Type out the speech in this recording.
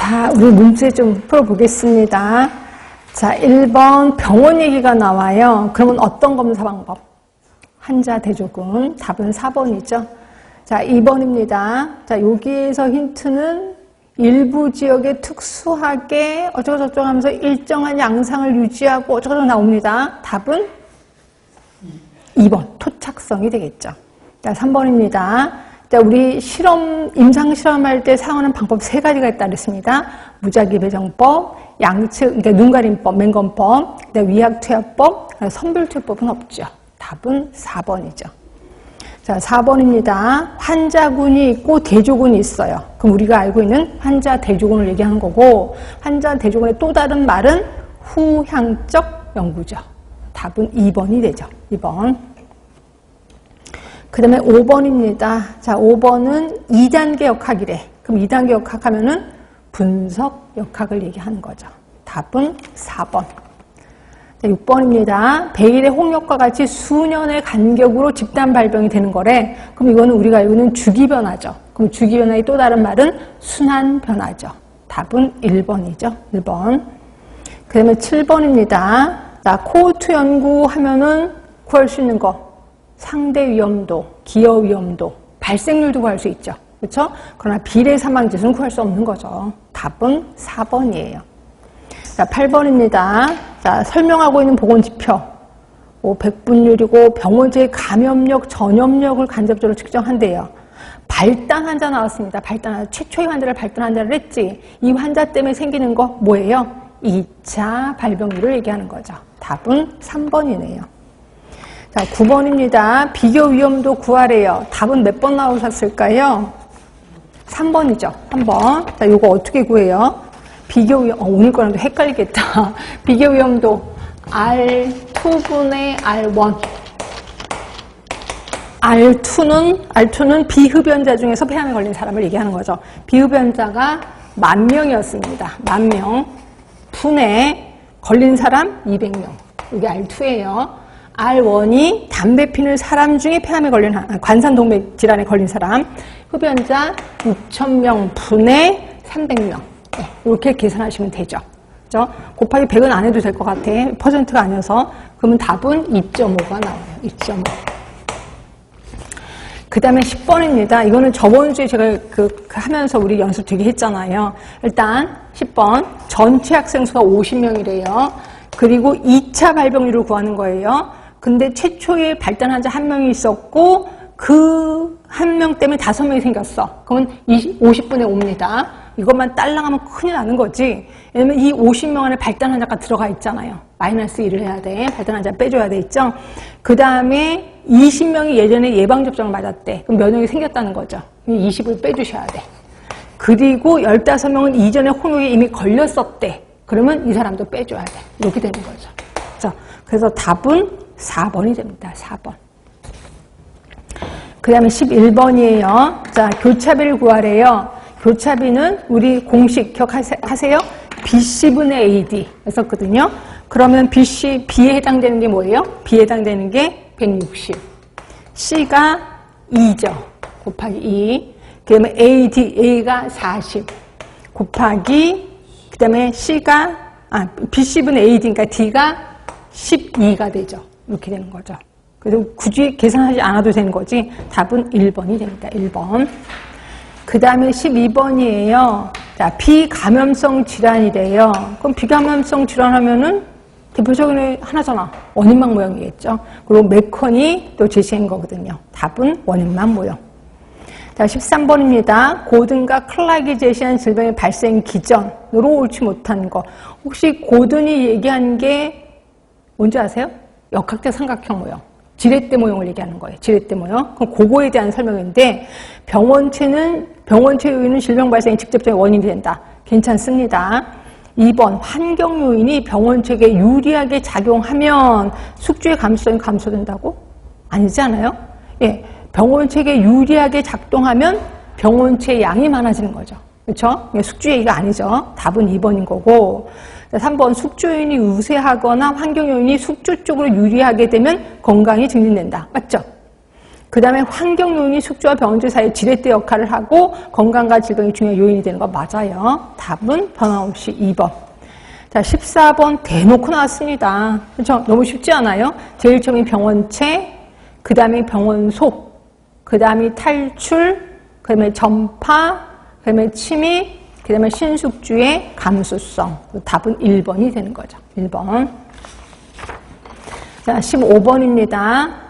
자, 우리 문제 좀 풀어보겠습니다. 자, 1번 병원 얘기가 나와요. 그러면 어떤 검사 방법? 환자 대조군. 답은 4번이죠. 자, 2번입니다. 자, 여기에서 힌트는 일부 지역에 특수하게 어쩌고저쩌고 하면서 일정한 양상을 유지하고 어쩌고저쩌고 나옵니다. 답은 2번. 토착성이 되겠죠. 자, 3번입니다. 자, 우리 임상 실험할 때 사용하는 방법 3가지가 있다 그랬습니다. 무작위 배정법, 양측, 그러니까 눈가림법, 맹검법, 위약투약법, 선별투약법은 없죠. 답은 4번이죠. 자, 4번입니다. 환자군이 있고 대조군이 있어요. 그럼 우리가 알고 있는 환자 대조군을 얘기하는 거고, 환자 대조군의 또 다른 말은 후향적 연구죠. 답은 2번이 되죠. 2번. 그 다음에 5번입니다. 자, 5번은 2단계 역학이래. 그럼 2단계 역학하면은 분석 역학을 얘기하는 거죠. 답은 4번. 자, 6번입니다. 베일의 홍역과 같이 수년의 간격으로 집단 발병이 되는 거래. 그럼 이거는 우리가 알고 있는 주기변화죠. 그럼 주기변화의 또 다른 말은 순환변화죠. 답은 1번이죠. 1번. 그 다음에 7번입니다. 자, 코호르트 연구하면은 구할 수 있는 거. 상대 위험도, 기여 위험도, 발생률도 구할 수 있죠. 그렇죠? 그러나 비례 사망지수는 구할 수 없는 거죠. 답은 4번이에요. 자, 8번입니다. 자, 설명하고 있는 보건지표. 백분율이고 병원체의 감염력, 전염력을 간접적으로 측정한대요. 발단 환자 나왔습니다. 발단 환자, 최초의 환자를 발단 환자를 했지. 이 환자 때문에 생기는 거 뭐예요? 2차 발병률을 얘기하는 거죠. 답은 3번이네요. 자, 9번입니다. 비교 위험도 구하래요. 답은 몇 번 나오셨을까요? 3번이죠. 3번. 자, 요거 어떻게 구해요? 비교 위험, 오늘 거랑도 헷갈리겠다. 비교 위험도 R2분의 R1. R2는 비흡연자 중에서 폐암에 걸린 사람을 얘기하는 거죠. 비흡연자가 10,000명이었습니다. 10,000명. 분에 걸린 사람 200명. 이게 R2예요. R1이 담배 피는 사람 중에 폐암에 걸린 관상동맥 질환에 걸린 사람, 흡연자 6,000명 분에 300명. 네, 이렇게 계산하시면 되죠. 그죠? 곱하기 100은 안 해도 될 것 같아. 퍼센트가 아니어서. 그러면 답은 2.5가 나와요. 2.5. 그 다음에 10번입니다. 이거는 저번 주에 제가 하면서 우리 연습 되게 했잖아요. 일단 10번. 전체 학생 수가 50명이래요. 그리고 2차 발병률을 구하는 거예요. 근데 최초에 발단 환자 1명이 있었고 그 1명 때문에 5명이 생겼어. 그러면 50분의 5입니다. 이것만 딸랑하면 큰일 나는 거지. 왜냐면 이 50명 안에 발단 환자가 들어가 있잖아요. 마이너스 1을 해야 돼. 발단 환자 빼줘야 돼 있죠. 그 다음에 20명이 예전에 예방접종을 맞았대. 그럼 면역이 생겼다는 거죠. 20을 빼주셔야 돼. 그리고 15명은 이전에 홍역에 이미 걸렸었대. 그러면 이 사람도 빼줘야 돼. 이렇게 되는 거죠. 자, 그래서 답은 4번이 됩니다. 4번. 그 다음에 11번이에요. 자, 교차비를 구하래요. 교차비는 우리 공식 기억하세요? BC분의 AD 했었거든요. 그러면 B에 해당되는 게 뭐예요? B에 해당되는 게 160. C가 2죠. 곱하기 2. 그 다음에 A가 40. 곱하기 그 다음에 BC분의 AD니까 D가 12가 되죠. 이렇게 되는 거죠. 그래서 굳이 계산하지 않아도 되는 거지. 답은 1번이 됩니다. 1번. 그 다음에 12번이에요. 자, 비감염성 질환이래요. 그럼 비감염성 질환 하면은 대표적인 게 하나잖아. 원인막 모형이겠죠. 그리고 메컨이 또 제시한 거거든요. 답은 원인막 모형. 자, 13번입니다. 고든과 클락이 제시한 질병의 발생 기전으로 옳지 못한 거. 혹시 고든이 얘기한 게 뭔지 아세요? 역학적 삼각형 모형. 지렛대 모형을 얘기하는 거예요. 지렛대 모형. 그럼 그거에 대한 설명인데 병원체 요인은 질병 발생의 직접적인 원인이 된다. 괜찮습니다. 2번 환경 요인이 병원체에 유리하게 작용하면 숙주의 감수성이 감소된다고? 아니지 않아요? 예. 병원체에 유리하게 작동하면 병원체 양이 많아지는 거죠. 그렇죠? 숙주 얘기가 아니죠. 답은 2번인 거고. 3번 숙주 요인이 우세하거나 환경 요인이 숙주 쪽으로 유리하게 되면 건강이 증진된다. 맞죠? 그 다음에 환경 요인이 숙주와 병원주 사이의 지렛대 역할을 하고 건강과 질병이 중요한 요인이 되는 거 맞아요. 답은 변함없이 2번. 자, 14번 대놓고 나왔습니다. 그렇죠? 너무 쉽지 않아요? 제일 처음이 병원체, 그 다음에 병원소, 그 다음에 탈출, 그 다음에 전파, 그 다음에 침입, 그 다음에 신숙주의 감수성. 답은 1번이 되는 거죠. 1번. 자, 15번입니다.